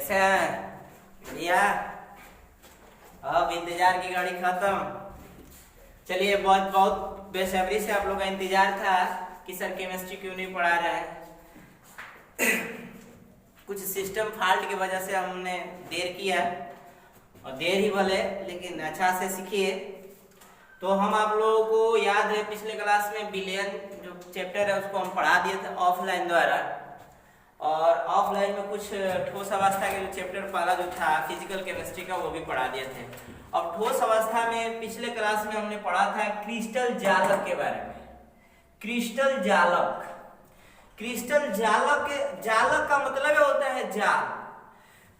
कैसे हैं? बढ़िया। अब इंतजार की घड़ी खत्म। चलिए, बहुत बहुत बेसब्री से आप लोग का इंतजार था कि सर केमिस्ट्री क्यों नहीं पढ़ा रहे हैं। कुछ सिस्टम फॉल्ट की वजह से हमने देर किया, और देर ही भले लेकिन अच्छा से सीखिए। तो हम आप लोगों को याद है पिछले क्लास में बिलियन जो चैप्टर है उसको हम पढ़ा दिए थे ऑफलाइन द्वारा, और ऑफलाइन में कुछ ठोस अवस्था के जो चैप्टर पहला जो था फिजिकल केमिस्ट्री का वो भी पढ़ा दिए थे। अब ठोस अवस्था में पिछले क्लास में हमने पढ़ा था क्रिस्टल जालक के बारे में। क्रिस्टल जालक, क्रिस्टल जालक का मतलब होता है जाल।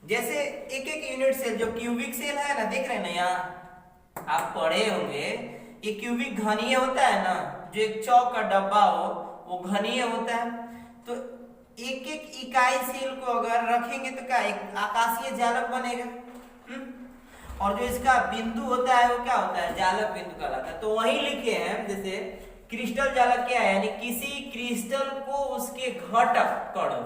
जैसे एक एक यूनिट सेल जो क्यूबिक सेल है ना, देख रहे हैं ना, यहाँ आप पढ़े होंगे ये क्यूबिक घनीय होता है ना, जो एक चौक का डब्बा हो वो घनीय होता है। तो एक एक इकाई सेल को अगर रखेंगे तो क्या एक आकाशीय जालक बनेगा। और जो इसका बिंदु होता है वो क्या होता है, जालक बिंदु कहलाता है। तो वही लिखे हैं, जैसे क्रिस्टल जालक क्या है, यानी किसी क्रिस्टल को उसके घटक कणों,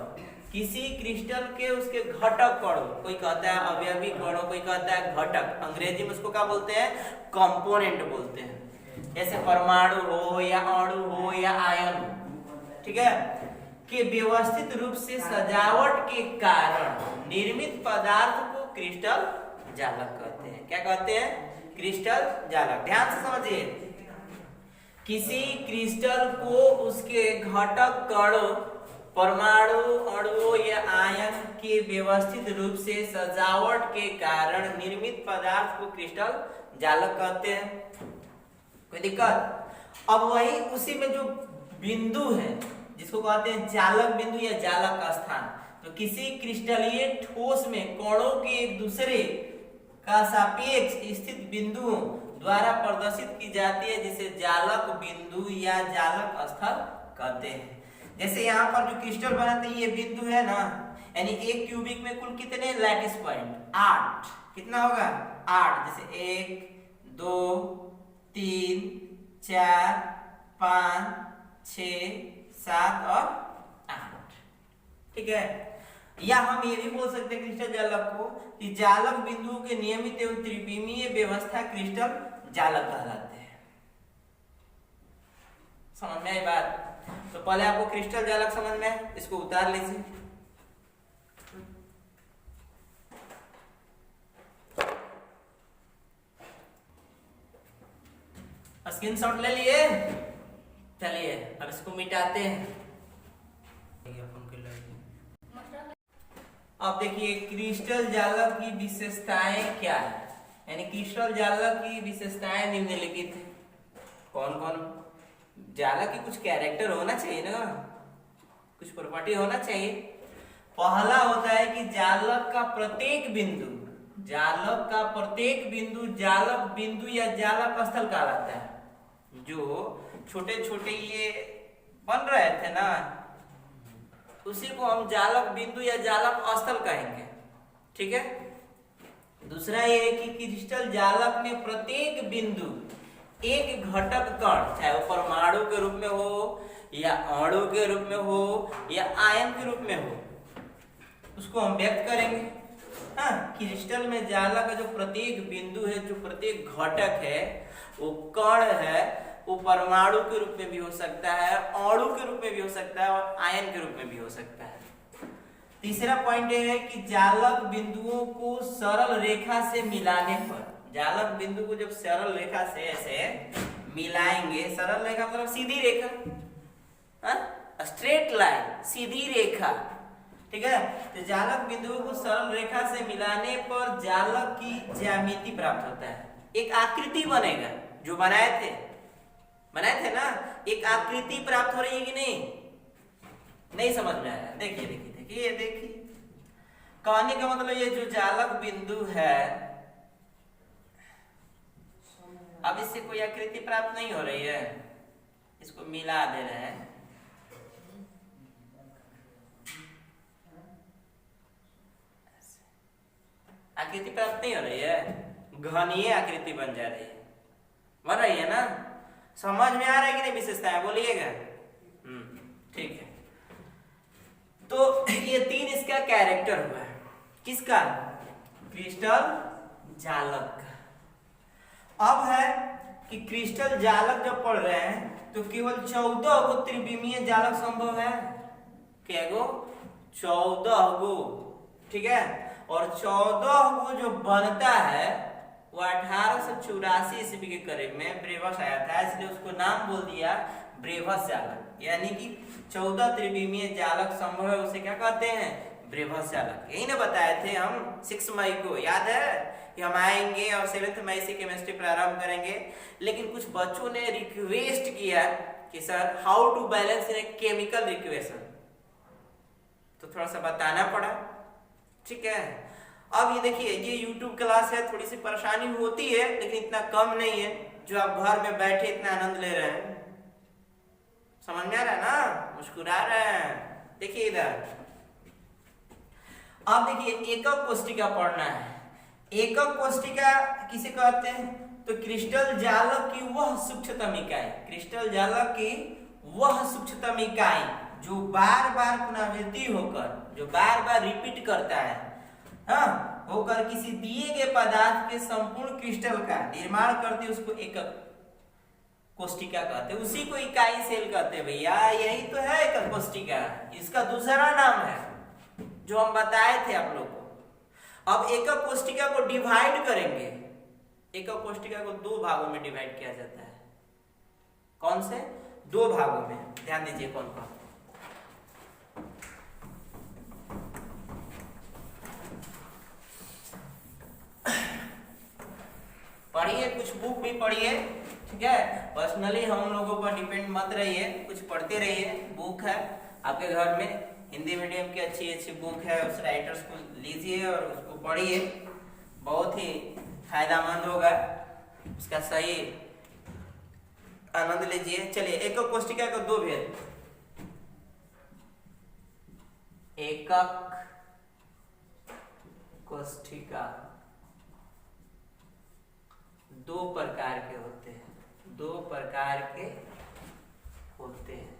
किसी क्रिस्टल के उसके घटक कणों, कोई कहता है अवयवी कणों, कोई कहता है घटक, अंग्रेजी में उसको क्या बोलते हैं, कंपोनेंट बोलते हैं। जैसे परमाणु हो या अणु हो या आयन हो, ठीक है, कि व्यवस्थित रूप से सजावट के कारण निर्मित पदार्थ को क्रिस्टल जालक कहते हैं। क्या कहते हैं, क्रिस्टल जालक। ध्यान से समझिए, किसी क्रिस्टल को उसके घटक कणों, परमाणु, अणुओं या आयन के व्यवस्थित रूप से सजावट के कारण निर्मित पदार्थ को क्रिस्टल जालक कहते हैं। कोई दिक्कत? अब वही उसी में जो बिंदु है जिसको कहते हैं जालक बिंदु या जालक का स्थान, तो किसी क्रिस्टलीय ठोस में कणों के एक दूसरे का सापेक्ष स्थित बिंदुओं द्वारा प्रदर्शित की जाती है, जिसे जालक बिंदु या जालक स्थल कहते हैं। जैसे यहाँ पर जो क्रिस्टल बनाते हैं ये बिंदु है ना, यानी एक क्यूबिक में कुल कितने लैटिस पॉइंट, 8। कितना होगा, 8। जैसे 1 2 3 4 5 6 7 और 8, ठीक है। या हम ये भी बोल सकते हैं क्रिस्टल जालक को कि जालक बिंदुओं के नियमित एवं त्रिविमीय व्यवस्था क्रिस्टल जालक कहलाते हैं। समझ में आई बात? तो पहले आपको क्रिस्टल जालक समझ में है, इसको उतार लीजिए। स्क्रीनशॉट ले लिए? चलिए अब इसको मिटाते हैं। अब देखिए क्रिस्टल जालक की विशेषताएं क्या है, यानी क्रिस्टल जालक की विशेषताएं निम्नलिखित है। कौन कौन? जालक की कुछ कैरेक्टर होना चाहिए ना, कुछ प्रॉपर्टी होना चाहिए। पहला होता है कि जालक का प्रत्येक बिंदु, जालक का प्रत्येक बिंदु जालक बिंदु या जालक स्थल कहलाता है। जो छोटे छोटे ये बन रहे थे ना, उसी को हम जालक बिंदु या जालक स्थल कहेंगे, ठीक है। दूसरा ये है कि क्रिस्टल जालक में प्रत्येक बिंदु एक घटक कण, चाहे वो परमाणु के रूप में हो या अणु के रूप में हो या आयन के रूप में हो, उसको हम व्यक्त करेंगे। हाँ, क्रिस्टल में जालक का जो प्रत्येक बिंदु है, जो प्रत्येक घटक है, वो कण है, वो परमाणु के रूप में भी हो सकता है, अणु के रूप में भी हो सकता है और आयन के रूप में भी हो सकता है। तीसरा पॉइंट ये है कि जालक बिंदुओं को सरल रेखा से मिलाने पर, जालक बिंदु को जब सरल रेखा से ऐसे मिलाएंगे, सरल रेखा मतलब सीधी रेखा, स्ट्रेट लाइन, सीधी रेखा, ठीक है। तो जालक बिंदुओं को सरल रेखा से मिलाने पर जालक की ज्यामिति प्राप्त होता है, एक आकृति बनेगा। जो बनाए थे ना, एक आकृति प्राप्त हो रही है कि नहीं समझ में आया? देखिए देखिए देखिए देखिए, कहने का मतलब ये जो जालक बिंदु है, अब इससे कोई आकृति प्राप्त नहीं हो रही है, इसको मिला दे रहे हैं, आकृति प्राप्त नहीं हो रही है, घनीय आकृति बन जा रही है, बन रही है ना। समझ में आ रहा है कि नहीं विशेषताएं? बोलिएगा। ठीक है। तो ये 3 इसका कैरेक्टर हुआ है। किसका? क्रिस्टल जालक का। अब है कि क्रिस्टल जालक जब पढ़ रहे हैं तो केवल 14 गो त्रिविमीय जालक संभव है। क्या गो? 14 गो, ठीक है। और 14 गो जो बनता है वो 1884 ईस्वी के करीब में ब्रेवस आया था, इसलिए उसको नाम बोल दिया ब्रेवस जालक। यानी कि 14 त्रिविमीय जालक संभव है, उसे क्या कहते हैं? ब्रेवस जालक। यही ना बताए थे हम 6 मई को, याद है कि हम आएंगे और 7 मई से केमिस्ट्री प्रारंभ करेंगे। लेकिन कुछ बच्चों ने रिक्वेस्ट किया कि sir how to balance in a chemical equation, तो थोड़ा सा बताना पड़ा, ठीक है। अब ये देखिए, ये YouTube क्लास है, थोड़ी सी परेशानी होती है लेकिन इतना कम नहीं है जो आप घर में बैठे इतना आनंद ले रहे हैं। समझ में आ रहा है ना? मुस्कुरा रहे हैं। देखिए इधर, अब देखिए एकक कोष्टिका पढ़ना है। एकक कोष्टिका किसे कहते हैं? तो क्रिस्टल जालक की वह सूक्ष्मतम इकाई, क्रिस्टल जालक की वह सूक्ष्मतम इकाई जो बार बार पुनरावृत्ति होकर, जो बार बार रिपीट करता है, हाँ, होकर किसी दिए गए पदार्थ के संपूर्ण क्रिस्टल का निर्माण करती है, उसको एकक कोष्टिका कहते हैं। उसी को इकाई सेल कहते हैं भैया, यही तो है एकक कोष्टिका। इसका दूसरा नाम है जो हम बताए थे आप लोग को। अब एकक कोष्टिका को डिवाइड करेंगे। एकक कोष्टिका को 2 भागों में डिवाइड किया जाता है। कौन से? 2 भागों में, ध्यान दीजिए कौन कौन। पढ़िए, कुछ बुक भी पढ़िए, ठीक है। पर्सनली हम लोगों पर डिपेंड मत रहिए, कुछ पढ़ते रहिए। बुक है आपके घर में, हिंदी मीडियम की अच्छी अच्छी बुक है, उस राइटर्स को लीजिए और उसको पढ़िए, बहुत ही फायदामंद होगा, उसका सही आनंद लीजिए। चलिए, एकक कोष्टिका का 2 भेद। एकक कोष्टिका 2 प्रकार के होते हैं, 2 प्रकार के होते हैं।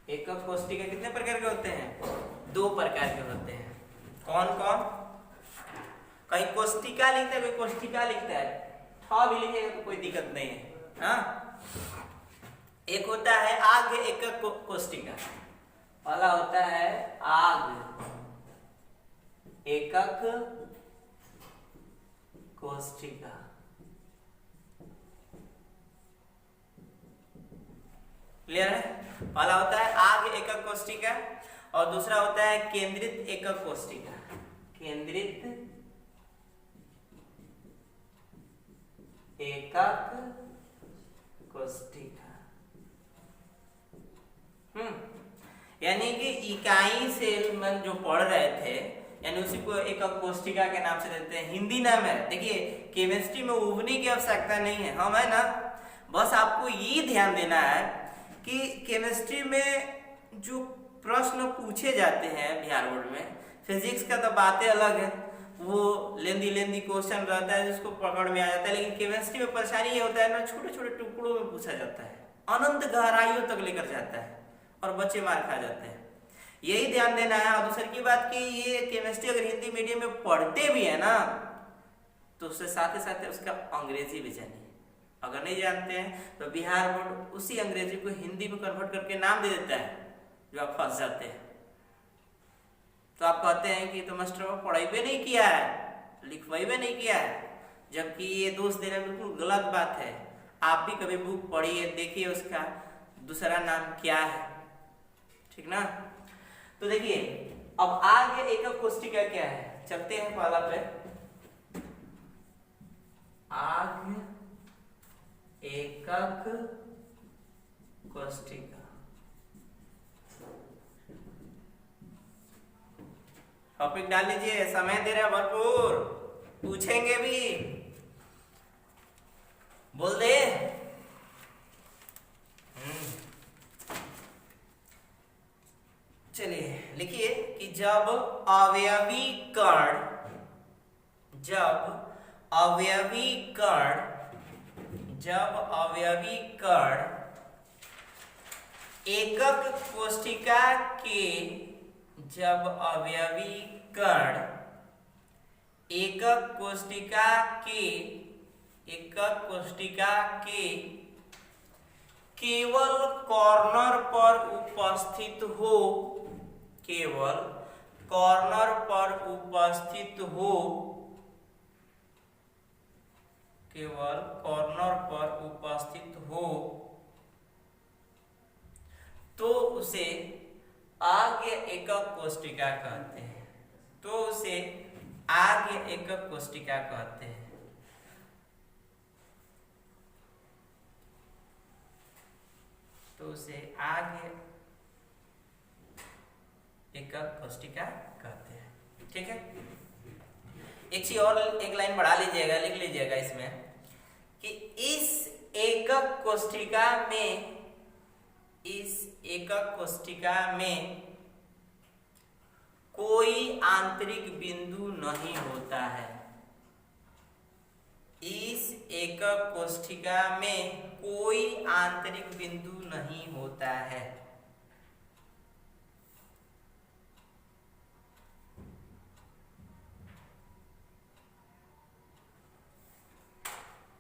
एकक कोष्टिका कितने प्रकार के होते हैं? 2 प्रकार के होते हैं। कौन कौन? कहीं कोष्टिका लिखता है, कोई कोष्टिका लिखता है, ठा भी लिखेगा तो कोई दिक्कत नहीं है, हाँ। एक होता है आग एकक कोष्टिका, पहला होता है आग एकक कोष्टिका। क्लियर है? पहला होता है आग एकक कोष्टिका और दूसरा होता है केंद्रित एकक कोष्टिका। केंद्रित एकक कोष्टिका, यानी कि इकाई सेल में जो पढ़ रहे थे, यानी उसी को एकक कोष्टिका के नाम से देते हैं, हिंदी नाम है। देखिए, केमिस्ट्री में उबने की आवश्यकता नहीं है, हम है ना, बस आपको ये ध्यान देना है कि केमिस्ट्री में जो प्रश्न पूछे जाते हैं बिहार बोर्ड में, फिजिक्स का तो बातें अलग है, वो लेंदी क्वेश्चन रहता है जिसको पकड़ में आ जाता है। लेकिन केमिस्ट्री में परेशानी ये होता है ना, छोटे छोटे टुकड़ों में पूछा जाता है, अनंत गहराइयों तक लेकर जाता है और बच्चे मार खा जाते हैं। यही ध्यान देना है। और दूसरी की बात कि ये केमिस्ट्री अगर हिंदी मीडियम में पढ़ते भी है ना, तो उससे साथ ही साथ उसका अंग्रेजी भी जानिए। अगर नहीं जानते हैं तो बिहार बोर्ड उसी अंग्रेजी को हिंदी में कन्वर्ट करके नाम दे देता है, जो आप फंस जाते हैं। तो आप कहते हैं कि तो मास्टर पढ़ाई नहीं किया है, लिखवाई नहीं किया है, जबकि ये दोष देना बिल्कुल गलत बात है। आप भी कभी बुक पढ़िए, देखिए उसका दूसरा नाम क्या है, ठीक ना। तो देखिए, अब आगे एकक कोष्टिका क्या है, चलते हैं पहला पे। आग एकक कोष्टिका, टॉपिक डाल लीजिए, समय दे रहा भरपूर, पूछेंगे भी, बोल दे। चलिए लिखिए कि जब अवयवी कण एकक कोष्टिका के जब अवयवी कण एकक कोशिका के केवल कॉर्नर पर उपस्थित हो, केवल कॉर्नर पर उपस्थित हो, केवल कॉर्नर पर उपस्थित हो, तो उसे आज्ञ एकक कोशिका कहते हैं। तो उसे आज्ञ एकक कोशिका कहते हैं। तो उसे आज्ञ एकक कोशिका कहते हैं। ठीक है, एक चीज और, एक लाइन बढ़ा लीजिएगा, लिख लीजिएगा इसमें कि इस एकक कोशिका में कोई आंतरिक बिंदु नहीं होता है। इस एकक कोशिका में कोई आंतरिक बिंदु नहीं होता है।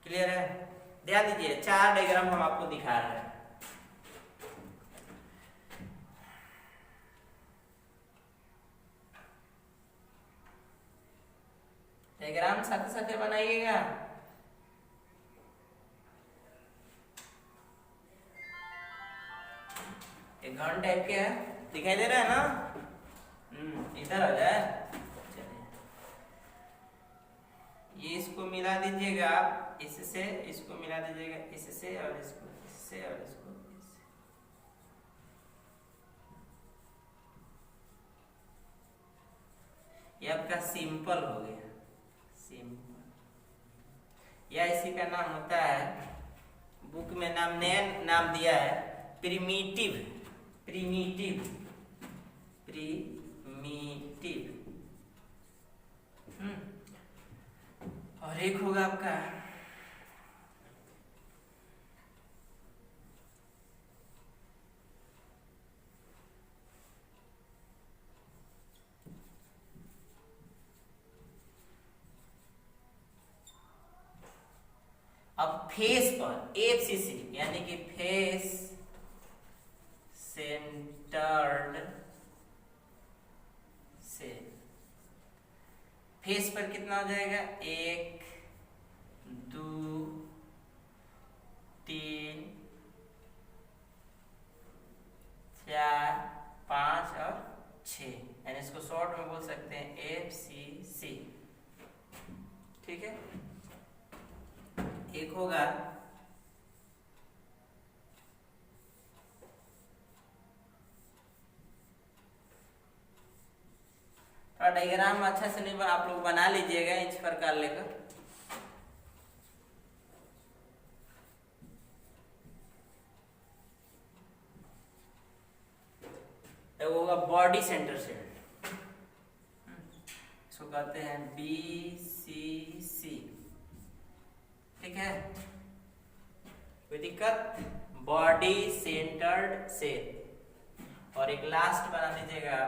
क्लियर है? ध्यान दीजिए, 4 डायग्राम हम आपको दिखा रहे हैं। डायग्राम साथ साथ बनाइएगा। एक घन टाइप के है, दिखाई दे रहा है ना? इधर आ जाए, ये इसको मिला दीजिएगा आप, इससे इसको मिला दीजिएगा, इससे और इसको, इससे और इसको, इससे। ये आपका सिंपल हो गया, सिंपल। या इसी का नाम होता है, बुक में नया नाम दिया है, प्रिमिटिव। और एक होगा आपका अब फेस पर एफसीसी, यानी कि फेस सेंटर्ड से, फेस पर कितना हो जाएगा? 1 2 3 4 5 और 6, यानी इसको शॉर्ट में बोल सकते हैं एफसीसी। ठीक है, एक होगा डायग्राम अच्छा से नहीं, आप लोग बना लीजिएगा इंच प्रकार लेकर। तो होगा बॉडी सेंटर से, इसको कहते हैं BCC। ठीक है, कोई दिक्कत? Body centred cell. और एक लास्ट बना दीजिएगा,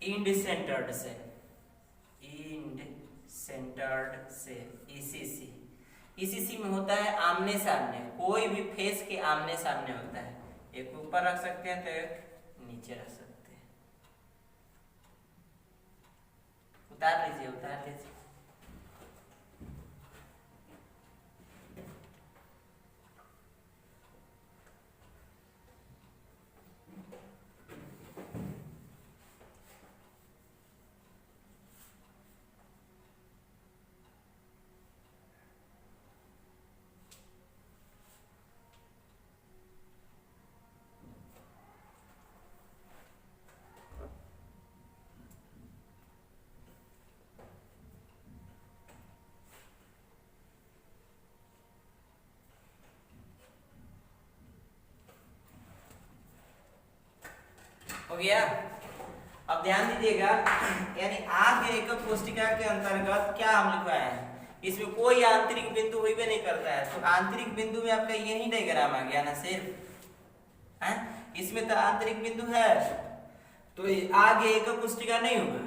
end centred cell, end centred cell ECC। ECC में होता है आमने सामने, कोई भी फेस के आमने सामने होता है। एक ऊपर रख सकते हैं तो एक नीचे रख सकते हैं। उतार लीजिए, उतार लीजिए। हो गया। अब ध्यान दीजिएगा, यानी आगे एकक कोष्टिका के अंतर्गत क्या हम लिखवाए हैं, इसमें कोई आंतरिक बिंदु हुई भी नहीं करता है, तो आंतरिक बिंदु में आपका यही डायग्राम आ गया ना सिर्फ है, इसमें तो आंतरिक बिंदु है, तो आगे एकक कोष्टिका नहीं होगा।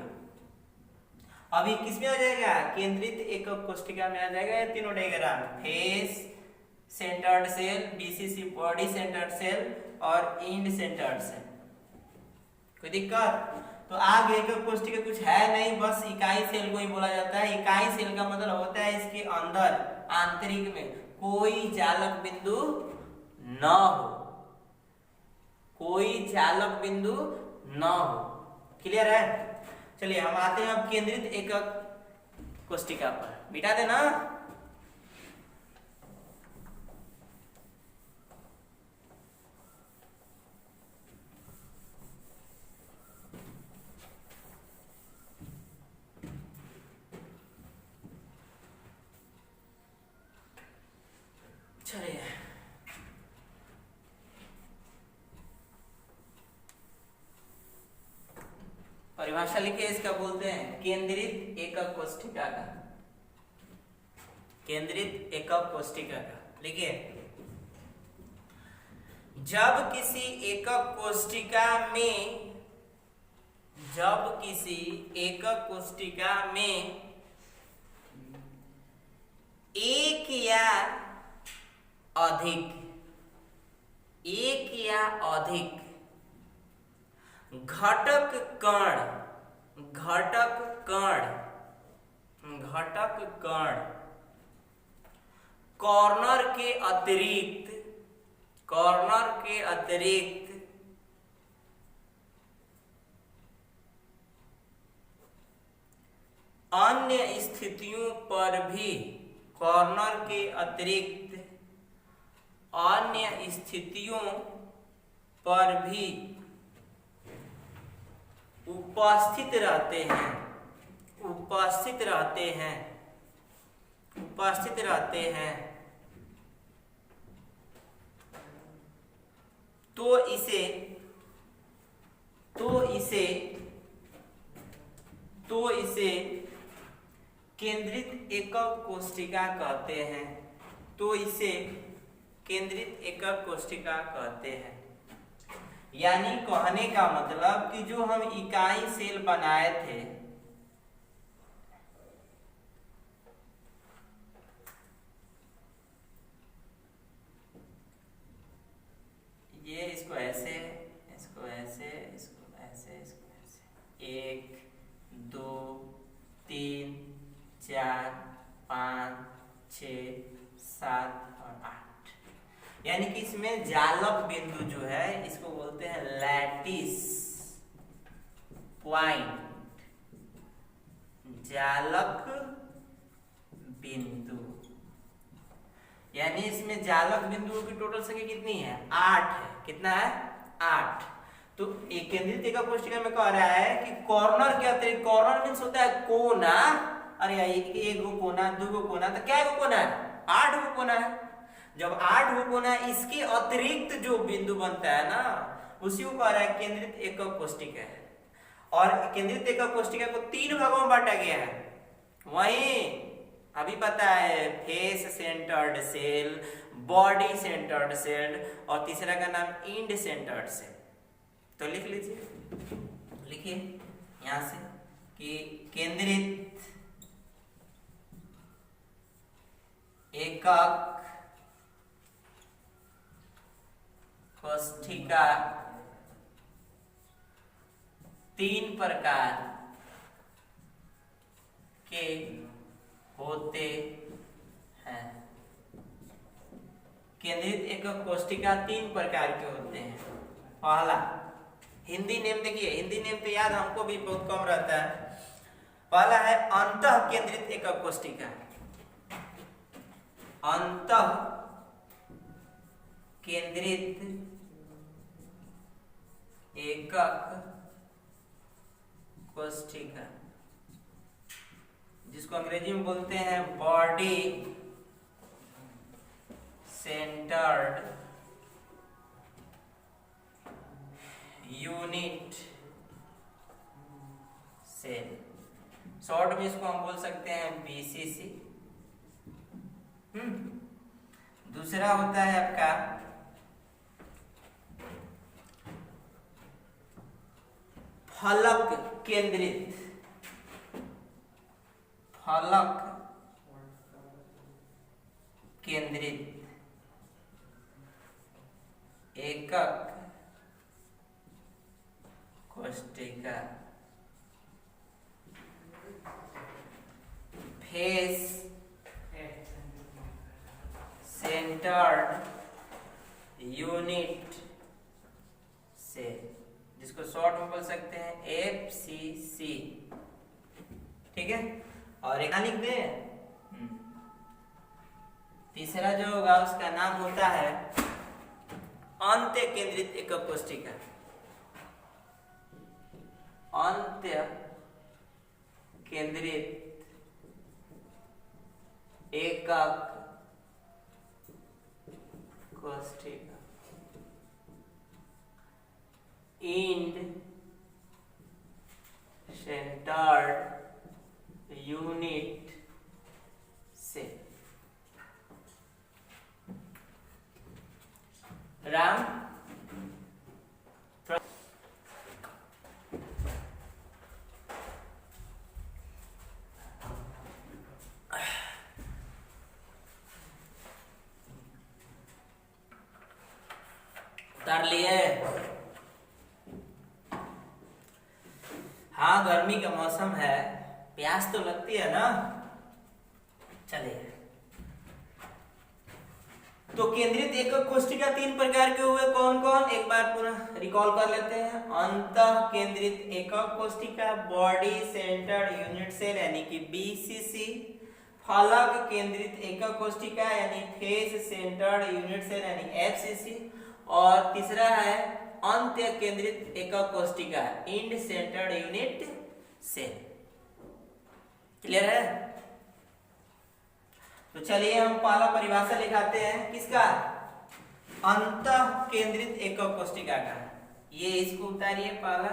अभी किसमें आ जाएगा, केंद्रित एकक कोष्टिका में आ जाएगा ये तीनों diagram, face centred cell, BCC body centred cell और एंड सेंटर्ड सेल। कोई दिक्कत? तो आगे एकक कोष्टिका कुछ है नहीं, बस इकाई सेल को ही बोला जाता है। इकाई सेल का मतलब होता है इसके अंदर आंतरिक में कोई जालक बिंदु न हो, कोई जालक बिंदु न हो। क्लियर है? चलिए हम आते हैं अब केंद्रित एकक कोष्टिका पर, मिटा देना। चलिए परिभाषा लिखिए, इसका बोलते हैं केंद्रित एकक कोष्टिका का, केंद्रित एकक कोष्टिका का लिखिए, जब किसी एकक कोष्टिका में, जब किसी एकक कोष्टिका में एक या अधिक, एक या अधिक घटक कण, घटक कण, घटक कण कॉर्नर के अतिरिक्त, कॉर्नर के अतिरिक्त अन्य स्थितियों पर भी, कॉर्नर के अतिरिक्त अन्य स्थितियों पर भी उपस्थित रहते हैं, उपस्थित रहते हैं, उपस्थित रहते हैं, तो इसे, तो इसे, तो इसे केंद्रित एकक कोष्टिका कहते हैं, तो इसे केंद्रित एकक कोष्टिका कहते हैं। यानी कहने का मतलब कि जो हम इकाई सेल बनाए थे, ये इसको ऐसे, इसको ऐसे, इसको ऐसे, इसको ऐसे, 1 2 3 4 5 6 7 और 8, यानी कि इसमें जालक बिंदु जो है इसको बोलते हैं लैटिस पॉइंट, जालक बिंदु। यानी इसमें जालक बिंदुओं की टोटल संख्या कितनी है, 8 है। कितना है, 8। तो एक केंद्रित एकक कोष्टिका में कह रहा है कि कॉर्नर के अतिरिक्त, कॉर्नर मींस होता है कोना, अरे एक गो कोना, 2 गो कोना, तो क्या गो कोना है, 8 गो कोना है। जब 8 गो कोना, इसके अतिरिक्त जो बिंदु बनता है ना, उसी को कह रहा है केंद्रित एकक कोष्टिका है। और केंद्रित एकक कोष्टिका को 3 भागों में बांटा गया है, वहीं अभी पता है face centred cell, body centred cell और तीसरा का नाम एंड सेंटर्ड सेल। तो लिख लीजिए, लिखिए यहां से कि केंद्रित एकक कोष्टिका 3 प्रकार के होते हैं। केंद्रित एकक कोष्टिका 3 प्रकार के होते हैं। पहला, हिंदी नेम देखिए, हिंदी नेम तो याद हमको भी बहुत कम रहता है। पहला है अंतः केंद्रित एकक कोष्टिका, अंतः केंद्रित एकक कोष्टिका, जिसको अंग्रेजी में बोलते हैं body centred unit cell, short में इसको हम बोल सकते हैं बीसीसी। दूसरा होता है आपका फलक केंद्रित, फलक केंद्रित एकक कोशिका, फेस सेंटर्ड यूनिट सेल, जिसको शॉर्ट में बोल सकते हैं एफसीसी। ठीक है, और एक लिख दे। तीसरा जो होगा उसका नाम होता है अंत्य केंद्रित एकक कोशिका, अंत्य केंद्रित एकक कोशिका, end centred unit cell. Ram उतार लिए। हाँ, गर्मी का मौसम है, प्यास तो लगती है ना। चलिए, तो केंद्रित एकक कोशिका तीन प्रकार के हुए, कौन कौन, एक बार पुनः रिकॉल कर लेते हैं। अंतः केंद्रित एकक कोशिका, बॉडी सेंटर्ड यूनिट सेल यानी कि बीसीसी, फलक केंद्रित एकक कोशिका यानी फेस सेंटर्ड यूनिट सेल यानी एफसीसी, और तीसरा है अंत्य केंद्रित एकक कोशिका, end centred unit cell. Clear है? तो चलिए हम पहला परिभाषा लिखाते हैं, किसका, अंतः केंद्रित एकक कोशिका का। ये इसको उतारिए पहला,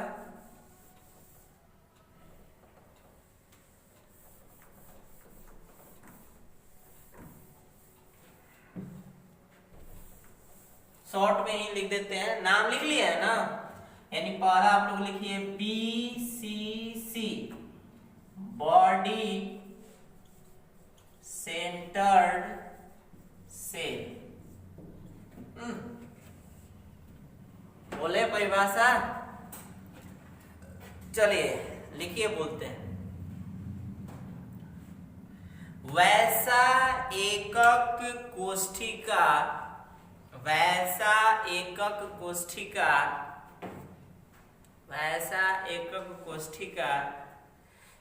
शॉर्ट में ही लिख देते हैं, नाम लिख लिया है ना, यानी पहला आप लोग लिखिए बीसीसी, बॉडी सेंटर्ड सेल। बोले परिभाषा, चलिए लिखिए, बोलते हैं, वैसा एकक कोशिका, वैसा एकक कोशिका, वैसा एकक कोशिका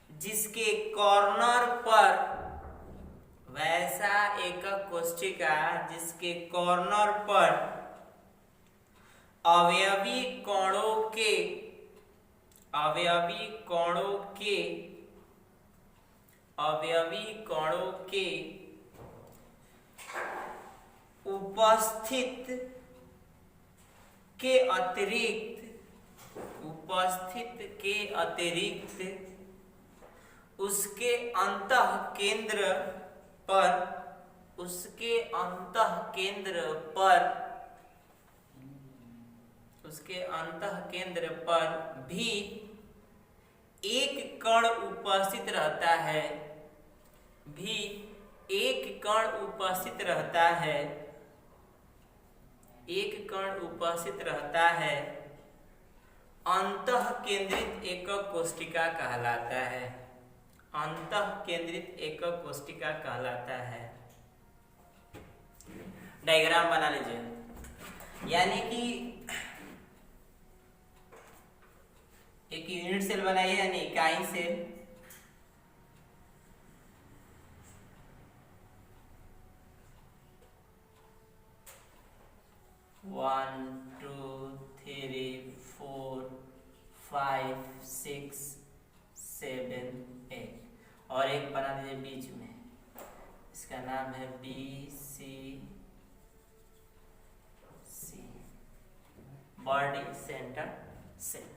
जिसके कॉर्नर पर, वैसा एकक कोशिका जिसके कॉर्नर पर अवयवी कोणों के, अवयवी कोणों के, अवयवी कोणों के उपस्थित के अतिरिक्त, उपस्थित के अतिरिक्त उसके अंतः केंद्र पर, उसके अंतः केंद्र पर, उसके अंतः केंद्र पर भी एक कण उपस्थित रहता है, भी एक कण उपस्थित रहता है, एक कण उपस्थित रहता है, अंतः केंद्रित एकक कोशिका कहलाता है, अंतः केंद्रित एकक कोशिका कहलाता है। डायग्राम बना लीजिए, यानी कि एक यूनिट सेल बनाइए यानी इकाई cell, one two three four 5 6 7 8, और एक बना दीजिए बीच में, इसका नाम है BCC, body centre cell.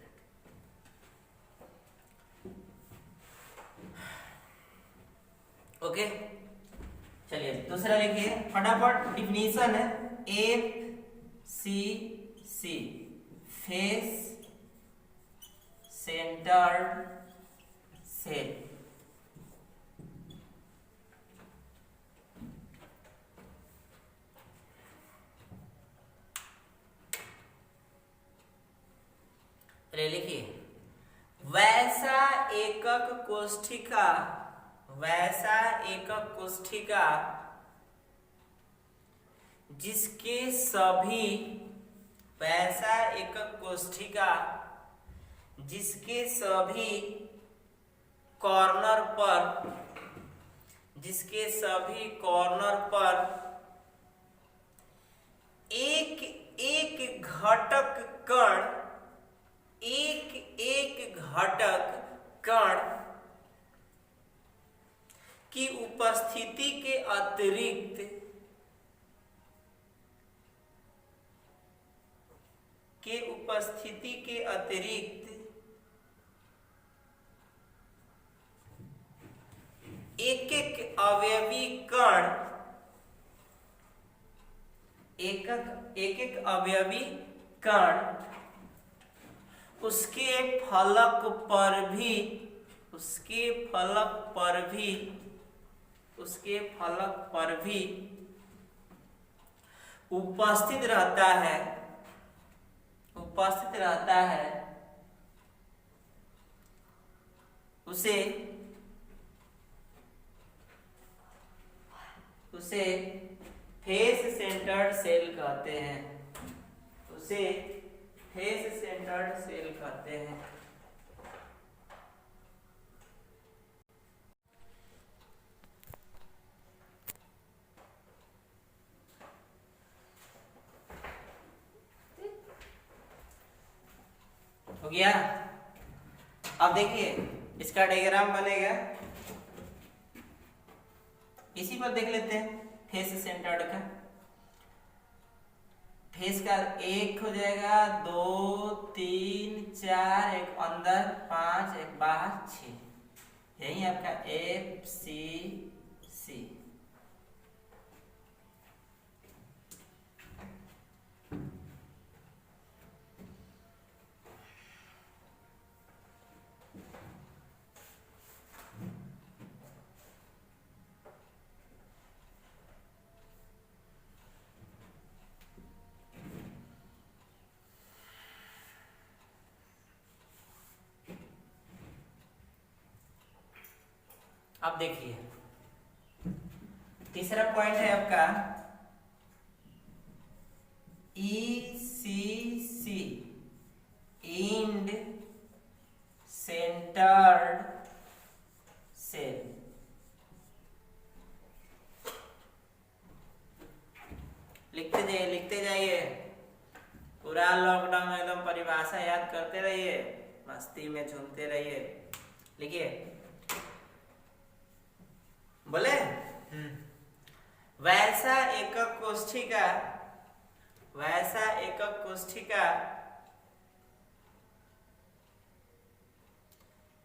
Okay, चलिए दूसरा लिखिए फटाफट। डिफिनीशन है FCC, फेस सेंटर्ड सेल। लिखिए वैसा एकक कोष्ठिका, वैसा एकक कोष्ठिका जिसके सभी, वैसा एकक कोष्ठिका जिसके सभी कॉर्नर पर, जिसके सभी कॉर्नर पर एक एक घटक कण, एक एक घटक कण की उपस्थिति के अतिरिक्त, के उपस्थिति के अतिरिक्त एक एक अवयवी कण, एक एक अवयवी कण उसके फलक पर भी, उसके फलक पर भी, उसके फलक पर भी उपस्थित रहता है, उपस्थित रहता है, उसे उसे फेस सेंटर्ड सेल कहते हैं, उसे फेस सेंटर्ड सेल कहते हैं। हो गया। अब देखिए इसका डायग्राम बनेगा, इसी पर देख लेते हैं फेस सेंटर्ड का। फेस का एक हो जाएगा, 2 3 4, एक अंदर 5, एक बाहर 6, यही आपका FCC। अब देखिए तीसरा पॉइंट है आपका ECC, इंड सेंटर्ड सेल। लिखते जाइए, लिखते जाइए, पूरा लॉकडाउन में एकदम परिभाषा याद करते रहिए, मस्ती में झूमते रहिए। लिखिए, बोले वैसा एकक कोष्ठिका, वैसा एकक कोष्ठिका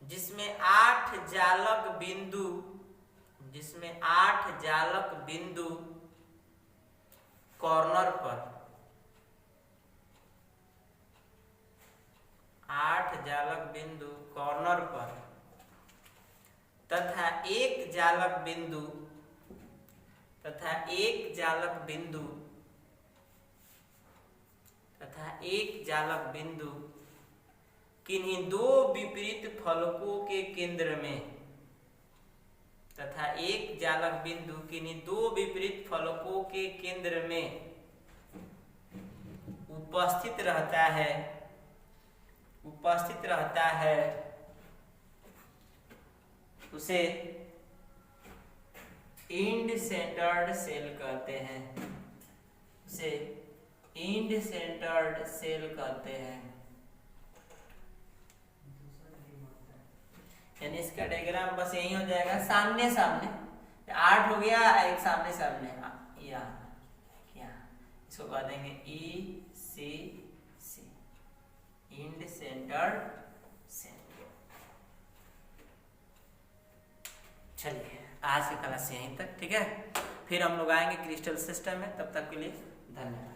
जिसमें 8 जालक बिंदु, जिसमें 8 जालक बिंदु कॉर्नर पर, 8 जालक बिंदु कॉर्नर पर तथा एक जालक बिंदु, तथा एक जालक बिंदु, तथा एक जालक बिंदु किन्हीं 2 विपरीत फलकों के केंद्र में, तथा एक जालक बिंदु किन्हीं 2 विपरीत फलकों के केंद्र में उपस्थित रहता है, उपस्थित रहता है, उसे इंड सेंटर्ड सेल कहते हैं, उसे इंड सेंटर्ड सेल कहते हैं। यानी इसका डायग्राम बस यही हो जाएगा, सामने सामने 8 हो गया, एक सामने सामने यहाँ, इसको कह देंगे ECC, end centred centred cell. चलिए आज की क्लास यहीं तक, ठीक है। फिर हम लोग आएंगे क्रिस्टल सिस्टम में, तब तक के लिए धन्यवाद।